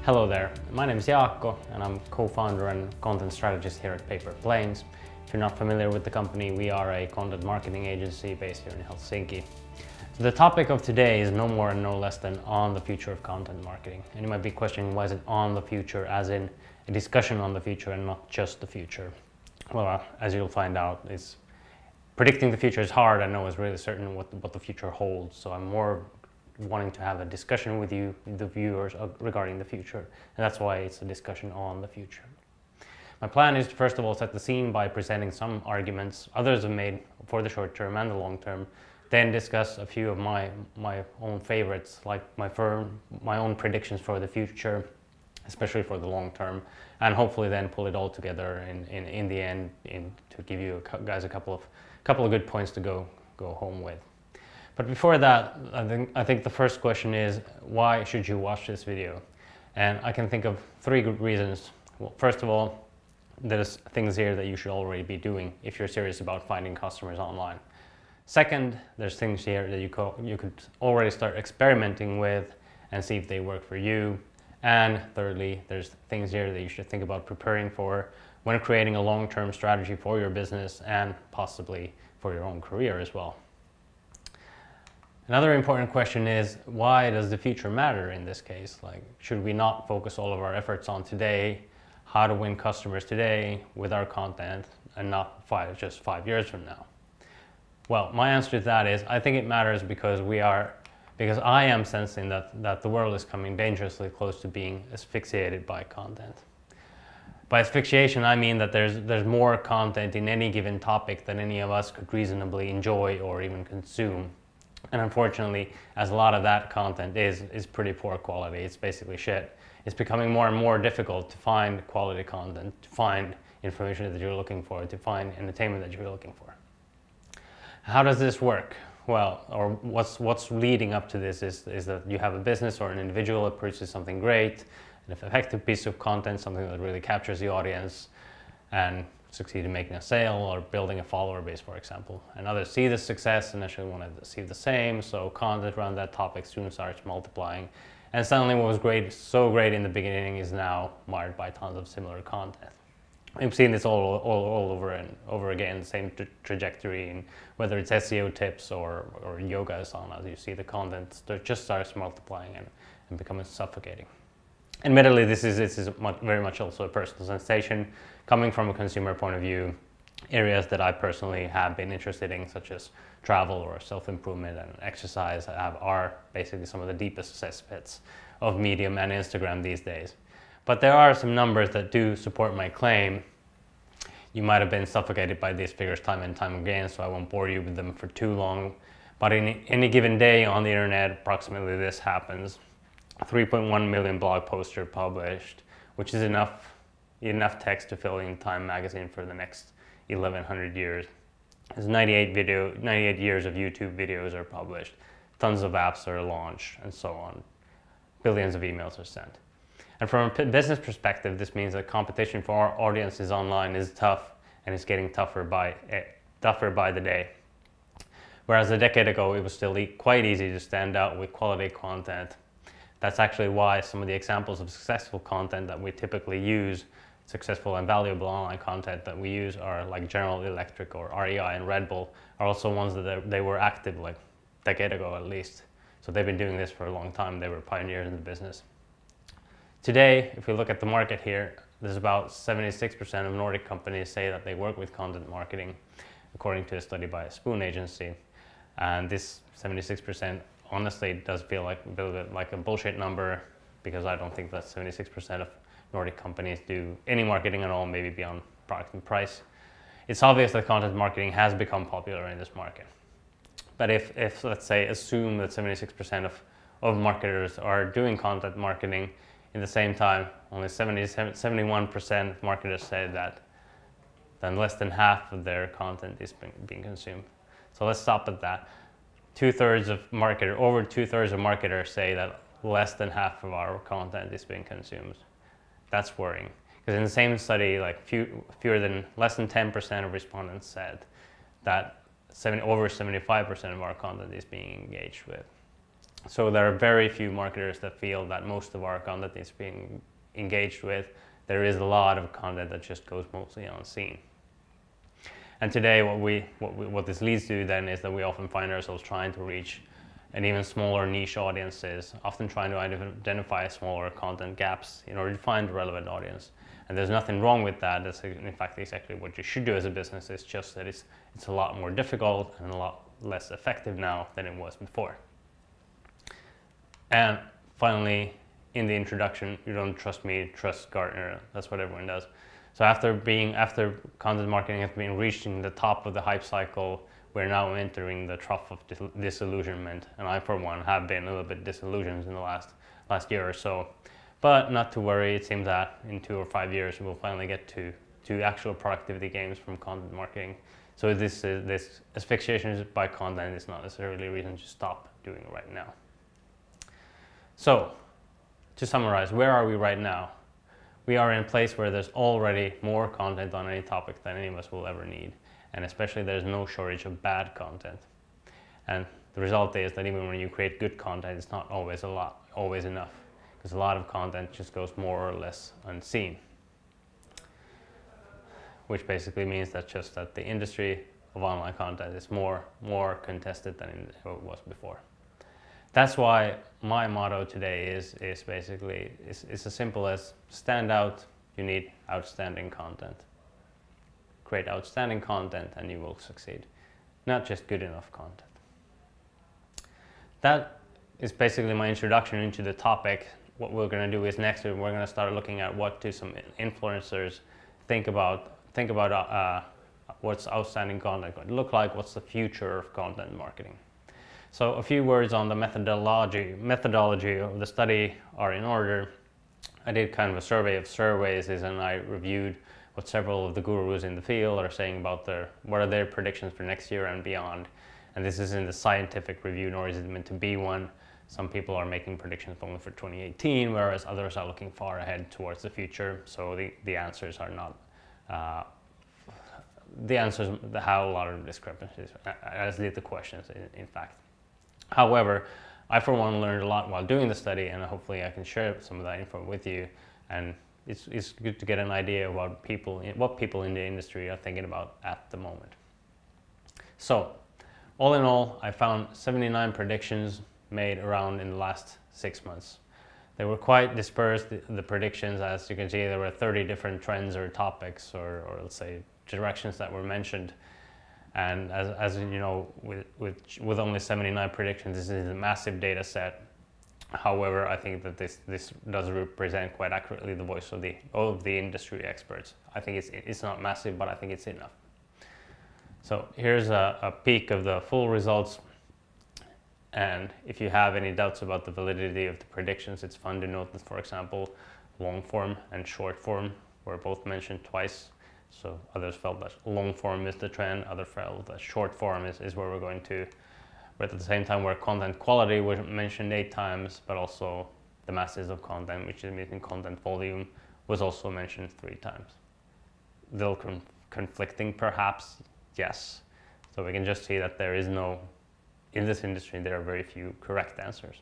Hello there, my name is Jaakko and I'm co-founder and content strategist here at Paper Planes. If you're not familiar with the company, we are a content marketing agency based here in Helsinki. So the topic of today is no more and no less than on the future of content marketing. And you might be questioning, why is it on the future, as in a discussion on the future and not just the future? Well, as you'll find out, predicting the future is hard. I know it's really certain what the future holds. So I'm more wanting to have a discussion with you, the viewers, regarding the future. And that's why it's a discussion on the future. My plan is to first of all set the scene by presenting some arguments others have made for the short term and the long term, then discuss a few of my own favorites, like my own predictions for the future, especially for the long term, and hopefully then pull it all together in the end to give you guys a couple of good points to go home with. But before that, I think the first question is, why should you watch this video? And I can think of three good reasons. Well, first of all, there's things here that you should already be doing if you're serious about finding customers online. Second, there's things here that you could already start experimenting with and see if they work for you. And thirdly, there's things here that you should think about preparing for when creating a long-term strategy for your business and possibly for your own career as well. Another important question is, why does the future matter in this case? Like, should we not focus all of our efforts on today, how to win customers today with our content, and not just 5 years from now? Well, my answer to that is, I think it matters because I am sensing that the world is coming dangerously close to being asphyxiated by content. By asphyxiation, I mean that there's more content in any given topic than any of us could reasonably enjoy or even consume. And unfortunately, as a lot of that content is pretty poor quality, it's basically shit. It's becoming more and more difficult to find quality content, to find information that you're looking for, to find entertainment that you're looking for. How does this work? Well, or what's leading up to this is that you have a business or an individual that produces something great, an effective piece of content, something that really captures the audience and succeed in making a sale or building a follower base, for example. And others see the success and actually want to see the same, so content around that topic soon starts multiplying. And suddenly what was so great in the beginning is now marred by tons of similar content. We've seen this all over and over again, the same trajectory, in whether it's SEO tips or yoga asanas. You see the content that just starts multiplying and becoming suffocating. Admittedly, this is very much also a personal sensation coming from a consumer point of view. Areas that I personally have been interested in, such as travel or self-improvement and exercise, are basically some of the deepest cesspits of Medium and Instagram these days. But there are some numbers that do support my claim. You might have been suffocated by these figures time and time again, so I won't bore you with them for too long. But in any given day on the internet, approximately this happens. 3.1 million blog posts are published, which is enough text to fill in Time magazine for the next 1100 years. There's 98 years of YouTube videos are published, tons of apps are launched, and so on. Billions of emails are sent. And from a business perspective, this means that competition for our audiences online is tough, and it's getting tougher by the day. Whereas a decade ago, it was still quite easy to stand out with quality content. That's actually why some of the examples of successful content that we typically use, successful and valuable online content that we use, are like General Electric or REI and Red Bull, are also ones that they were active like a decade ago at least. So they've been doing this for a long time. They were pioneers in the business. Today, if we look at the market here, there's about 76% of Nordic companies say that they work with content marketing, according to a study by a Spoon agency. And this 76% honestly does feel like a bit like a bullshit number, because I don't think that 76% of Nordic companies do any marketing at all, maybe beyond product and price. It's obvious that content marketing has become popular in this market. But if let's say, assume that 76% of marketers are doing content marketing, in the same time, only 71% of marketers say that then less than half of their content is being consumed. So let's stop at that. Over two-thirds of marketers say that less than half of our content is being consumed. That's worrying, because in the same study, like less than 10% of respondents said that over 75% of our content is being engaged with. So there are very few marketers that feel that most of our content is being engaged with. There is a lot of content that just goes mostly unseen. And today what this leads to then is that we often find ourselves trying to reach an even smaller niche audiences, often trying to identify smaller content gaps in order to find a relevant audience. And there's nothing wrong with that. That's in fact exactly what you should do as a business. It's just that it's a lot more difficult and a lot less effective now than it was before. And finally, in the introduction, you don't trust me, trust Gartner. That's what everyone does. So after content marketing has been reaching the top of the hype cycle, we're now entering the trough of disillusionment. And I, for one, have been a little bit disillusioned in the last year or so. But not to worry, it seems that in 2 or 5 years, we'll finally get to actual productivity gains from content marketing. So this asphyxiation by content is not necessarily a reason to stop doing it right now. So, to summarize, where are we right now? We are in a place where there's already more content on any topic than any of us will ever need. And especially there's no shortage of bad content. And the result is that even when you create good content, it's not always enough. Because a lot of content just goes more or less unseen. Which basically means that the industry of online content is more contested than it was before. That's why my motto today is basically as simple as stand out. You need outstanding content. Create outstanding content and you will succeed. Not just good enough content. That is basically my introduction into the topic. What we're going to do is next we're going to start looking at what do some influencers think about what's outstanding content going to look like, what's the future of content marketing. So a few words on the methodology of the study are in order. I did kind of a survey of surveys and I reviewed what several of the gurus in the field are saying about what are their predictions for next year and beyond. And this isn't a scientific review, nor is it meant to be one. Some people are making predictions only for 2018, whereas others are looking far ahead towards the future. So the answers are not, have a lot of discrepancies, as did the questions in fact. However, I for one learned a lot while doing the study, and hopefully I can share some of that info with you. And it's good to get an idea of what people in the industry are thinking about at the moment. So, all in all, I found 79 predictions made around in the last 6 months. They were quite dispersed, the predictions. As you can see, there were 30 different trends or topics or let's say directions that were mentioned. And as you know, with only 79 predictions, this is a massive data set. However, I think that this does represent quite accurately the voice of all of the industry experts. I think it's not massive, but I think it's enough. So here's a peek of the full results. And if you have any doubts about the validity of the predictions, it's fun to note that, for example, long form and short form were both mentioned twice. So others felt that long form is the trend, others felt that short form is where we're going to. But at the same time, where content quality was mentioned 8 times, but also the masses of content, which is meaning content volume, was also mentioned 3 times. They'll conflicting perhaps, yes. So we can just see that there is in this industry, there are very few correct answers.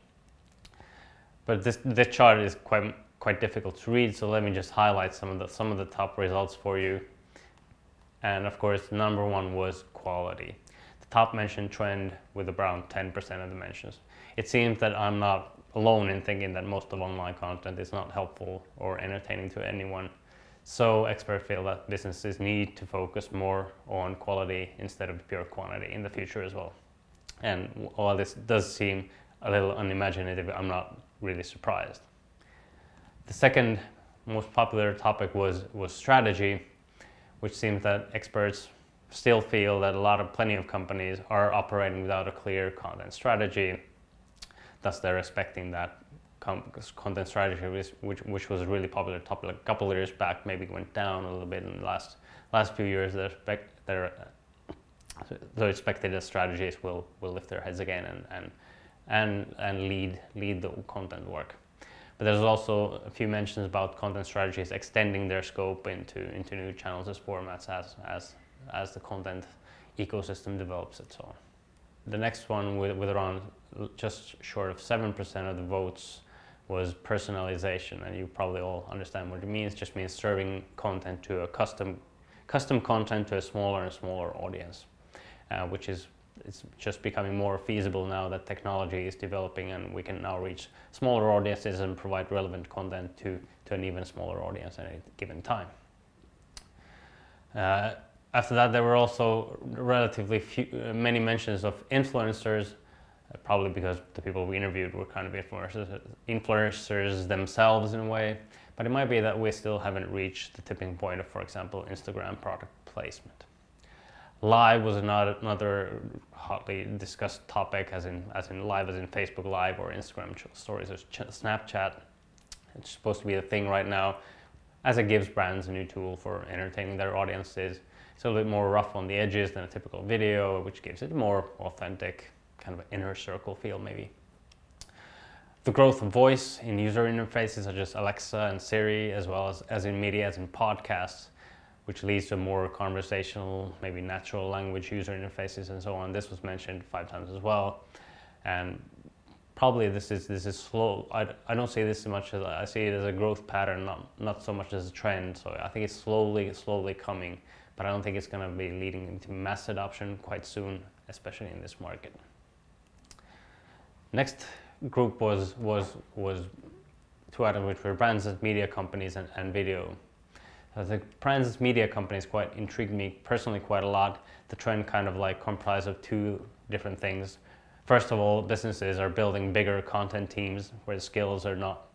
But this chart is quite difficult to read, so let me just highlight some of the top results for you. And of course, number 1 was quality. The top mentioned trend with around 10% of the mentions. It seems that I'm not alone in thinking that most of online content is not helpful or entertaining to anyone. So experts feel that businesses need to focus more on quality instead of pure quantity in the future as well. And while this does seem a little unimaginative, I'm not really surprised. The second most popular topic was strategy, which seems that experts still feel that plenty of companies are operating without a clear content strategy. Thus, they're expecting that content strategy, which was a really popular topic a couple of years back, maybe went down a little bit in the last few years. They're expected that strategies will lift their heads again and lead the content work. But there's also a few mentions about content strategies extending their scope into new channels as formats as the content ecosystem develops and so on. the next one with around just short of 7% of the votes was personalization, and you probably all understand what it means. It just means serving content to a custom content to a smaller and smaller audience, which is it's just becoming more feasible now that technology is developing, and we can now reach smaller audiences and provide relevant content to an even smaller audience at a given time. After that, there were also relatively many mentions of influencers, probably because the people we interviewed were kind of influencers themselves in a way, but it might be that we still haven't reached the tipping point of, for example, Instagram product placement. Live was another hotly discussed topic, as in live as in Facebook Live or Instagram stories or Snapchat. It's supposed to be a thing right now, as it gives brands a new tool for entertaining their audiences. It's a little bit more rough on the edges than a typical video, which gives it a more authentic, kind of an inner circle feel maybe. The growth of voice in user interfaces such as Alexa and Siri, as well as in media, as in podcasts, which leads to more conversational, maybe natural language user interfaces and so on. This was mentioned 5 times as well. And probably this is slow. I don't see this so much as, I see it as a growth pattern, not so much as a trend. So I think it's slowly coming, but I don't think it's going to be leading into mass adoption quite soon, especially in this market. Next group was 2 items, which were brands as media companies and video. I think brands as media companies quite intrigued me personally quite a lot. The trend kind of like comprised of 2 different things. First of all, businesses are building bigger content teams where the skills are not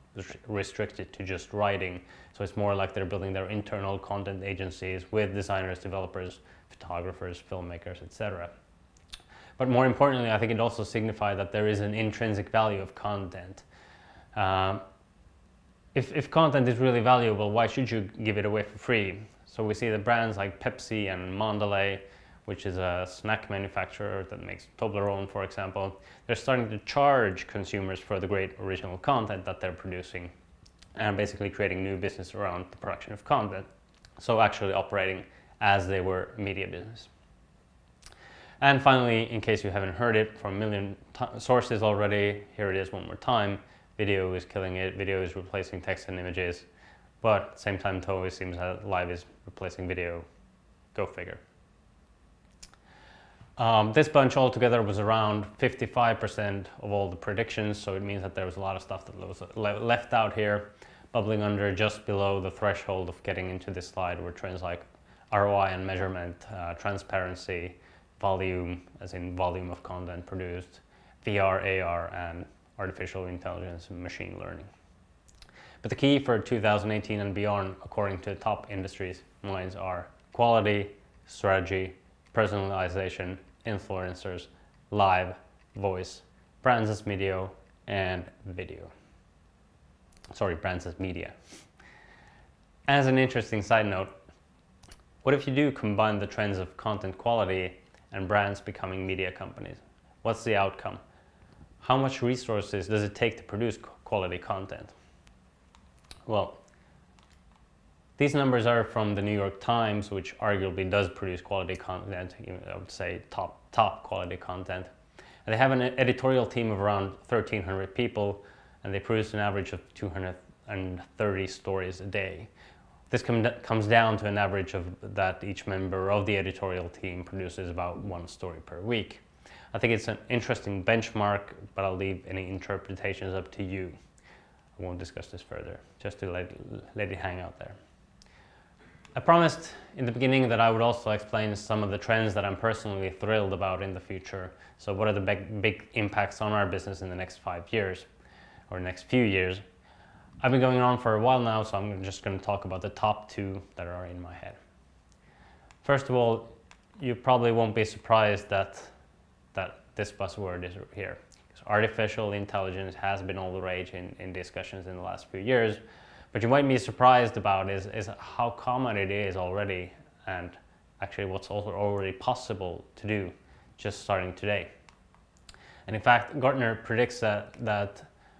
restricted to just writing. So it's more like they're building their internal content agencies with designers, developers, photographers, filmmakers, etc. But more importantly, I think it also signified that there is an intrinsic value of content. If content is really valuable, why should you give it away for free? So we see the brands like Pepsi and Mondelez, which is a snack manufacturer that makes Toblerone, for example, they're starting to charge consumers for the great original content that they're producing and basically creating new business around the production of content. So actually operating as they were a media business. And finally, in case you haven't heard it from a million sources already, here it is one more time. Video is killing it, video is replacing text and images, but at the same time it always seems that live is replacing video. Go figure. This bunch altogether was around 55% of all the predictions, so it means that there was a lot of stuff that was left out here, bubbling under just below the threshold of getting into this slide, were trends like ROI and measurement, transparency, volume, as in volume of content produced, VR, AR, and artificial intelligence and machine learning. But the key for 2018 and beyond, according to top industries' minds, are quality, strategy, personalization, influencers, live, voice, brands as media, and video. Sorry, brands as media. As an interesting side note, what if you do combine the trends of content quality and brands becoming media companies? What's the outcome? How much resources does it take to produce quality content? Well, these numbers are from the New York Times, which arguably does produce quality content, I would say top quality content. And they have an editorial team of around 1,300 people, and they produce an average of 230 stories a day. This comes down to an average of that each member of the editorial team produces about 1 story per week. I think it's an interesting benchmark, but I'll leave any interpretations up to you. I won't discuss this further, just to let it hang out there. I promised in the beginning that I would also explain some of the trends that I'm personally thrilled about in the future. So what are the big impacts on our business in the next 5 years, or next few years? I've been going on for a while now, so I'm just going to talk about the top 2 that are in my head. First of all, you probably won't be surprised that this buzzword is here. Artificial intelligence has been all the rage in discussions in the last few years, but you might be surprised about is how common it is already, and actually what's also already possible to do just starting today. And in fact, Gartner predicts that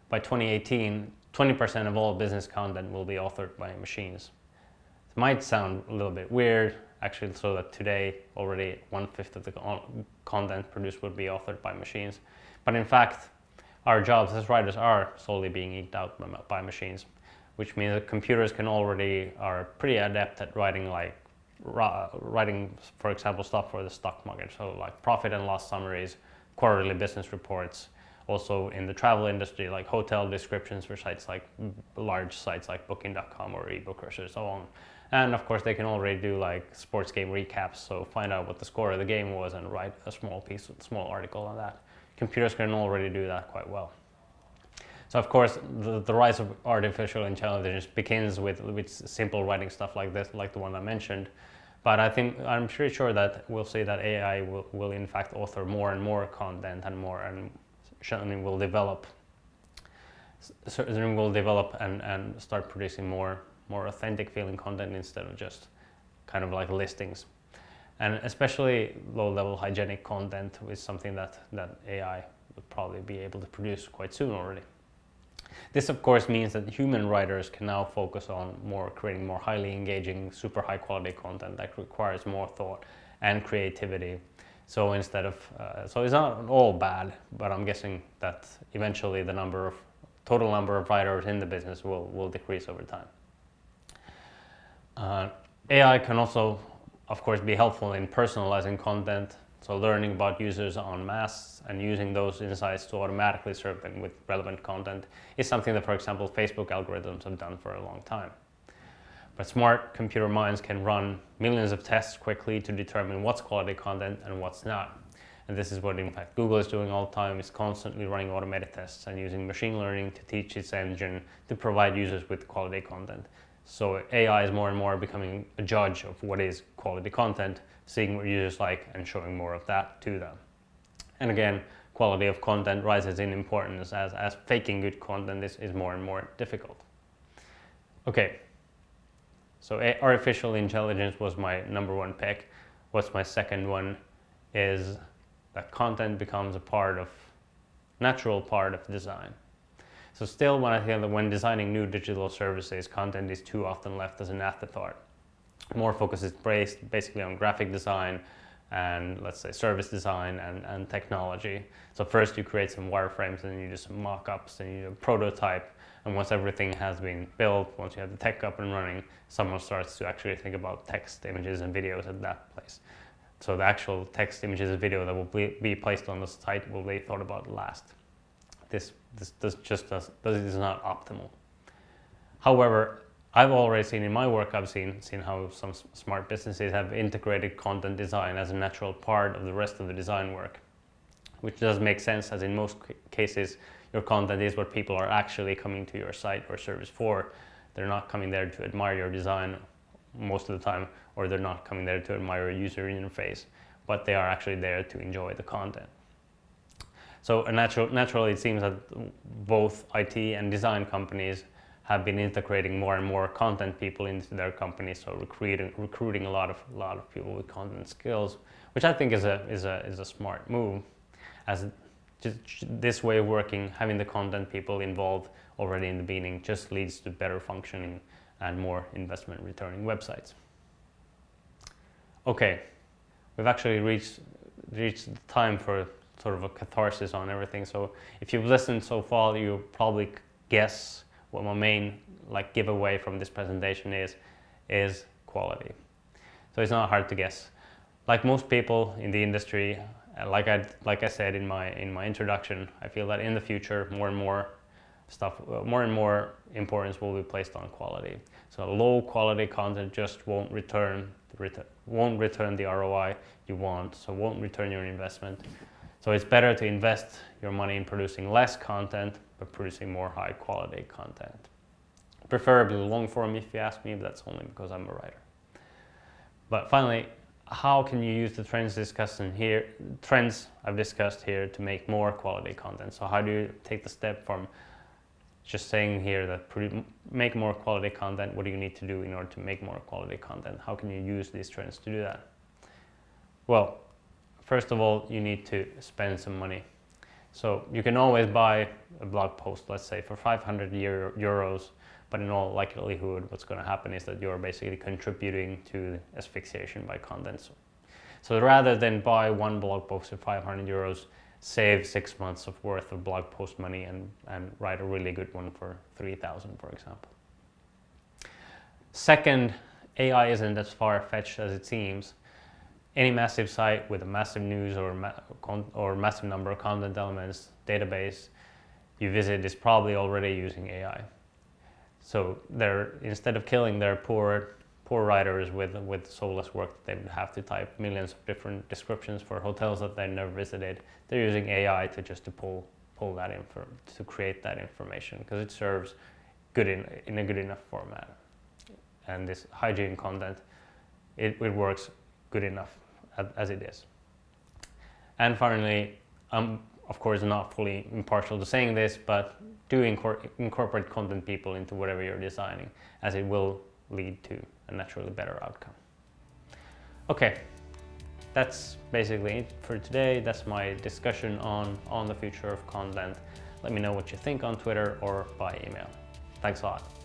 by 2018, 20% of all business content will be authored by machines. It might sound a little bit weird, actually, so that today already 1/5 of the content produced would be authored by machines. But in fact, our jobs as writers are slowly being eked out by machines, which means that computers are pretty adept at writing writing, for example, stuff for the stock market. So like profit and loss summaries, quarterly business reports. Also in the travel industry, like hotel descriptions for sites like large sites like booking.com or ebookers or so on. And of course they can already do like sports game recaps, so find out what the score of the game was and write a small article on that. Computers can already do that quite well. So of course the rise of artificial intelligence begins with simple writing stuff like this, like the one I mentioned. But I'm pretty sure that we'll see that AI will in fact author more and more content and certainly will develop and start producing more authentic feeling content instead of just kind of like listings. And especially low-level hygienic content is something that AI would probably be able to produce quite soon already. This of course means that human writers can now focus on creating more highly engaging, super high quality content that requires more thought and creativity. So instead of, so it's not all bad, but I'm guessing that eventually the total number of writers in the business will decrease over time. AI can also, of course, be helpful in personalizing content. So learning about users en masse and using those insights to automatically serve them with relevant content is something that, for example, Facebook algorithms have done for a long time. But smart computer minds can run millions of tests quickly to determine what's quality content and what's not. And this is what, in fact, Google is doing all the time, is constantly running automated tests and using machine learning to teach its engine to provide users with quality content. So AI is more and more becoming a judge of what is quality content, seeing what users like and showing more of that to them. And again, quality of content rises in importance as faking good content is more and more difficult. Okay, so artificial intelligence was my number one pick. What's my second one is that content becomes a natural part of design. So still, when I feel that when designing new digital services, content is too often left as an afterthought. More focus is placed basically on graphic design and, let's say, service design and technology. So first you create some wireframes, and then you do some mock-ups, and you do a prototype, and once everything has been built, once you have the tech up and running, someone starts to actually think about text, images, and videos at that place. So the actual text, images, and video that will be placed on the site will be thought about last. This is not optimal. However, I've already seen in my work, I've seen how some smart businesses have integrated content design as a natural part of the rest of the design work, which does make sense, as in most cases, your content is what people are actually coming to your site or service for. They're not coming there to admire your design most of the time, or they're not coming there to admire your user interface, but they are actually there to enjoy the content. So naturally, it seems that both IT and design companies have been integrating more and more content people into their companies, so recruiting a lot of people with content skills, which I think is a smart move, as this way of working, having the content people involved already in the beginning, just leads to better functioning and more investment returning websites. Okay, we've actually reached the time for sort of a catharsis on everything. So if you've listened so far, you'll probably guess what my main giveaway from this presentation is quality. So it's not hard to guess. Like most people in the industry, like I said in my introduction, I feel that in the future more and more importance will be placed on quality. So low quality content just won't return the ROI you want, so won't return your investment. So it's better to invest your money in producing less content, but producing more high quality content. Preferably long form, if you ask me, but that's only because I'm a writer. But finally, how can you use the trends I've discussed here to make more quality content? So how do you take the step from just saying here that make more quality content? What do you need to do in order to make more quality content? How can you use these trends to do that? Well, first of all, you need to spend some money. So you can always buy a blog post, let's say for 500 euros, but in all likelihood what's going to happen is that you're basically contributing to asphyxiation by content. So rather than buy one blog post for 500 euros, save 6 months of worth of blog post money and write a really good one for 3,000, for example. Second, AI isn't as far-fetched as it seems. Any massive site with a massive news or massive number of content elements, database you visit is probably already using AI. So instead of killing their poor writers with soulless work that they would have to type millions of different descriptions for hotels that they never visited, they're using AI to pull that info, to create that information, because it serves in a good enough format. And this hygiene content, it works good enough as it is. And finally, I'm of course not fully impartial to saying this, but do incorporate content people into whatever you're designing, as it will lead to a naturally better outcome. Okay, that's basically it for today. That's my discussion on the future of content. Let me know what you think on Twitter or by email. Thanks a lot.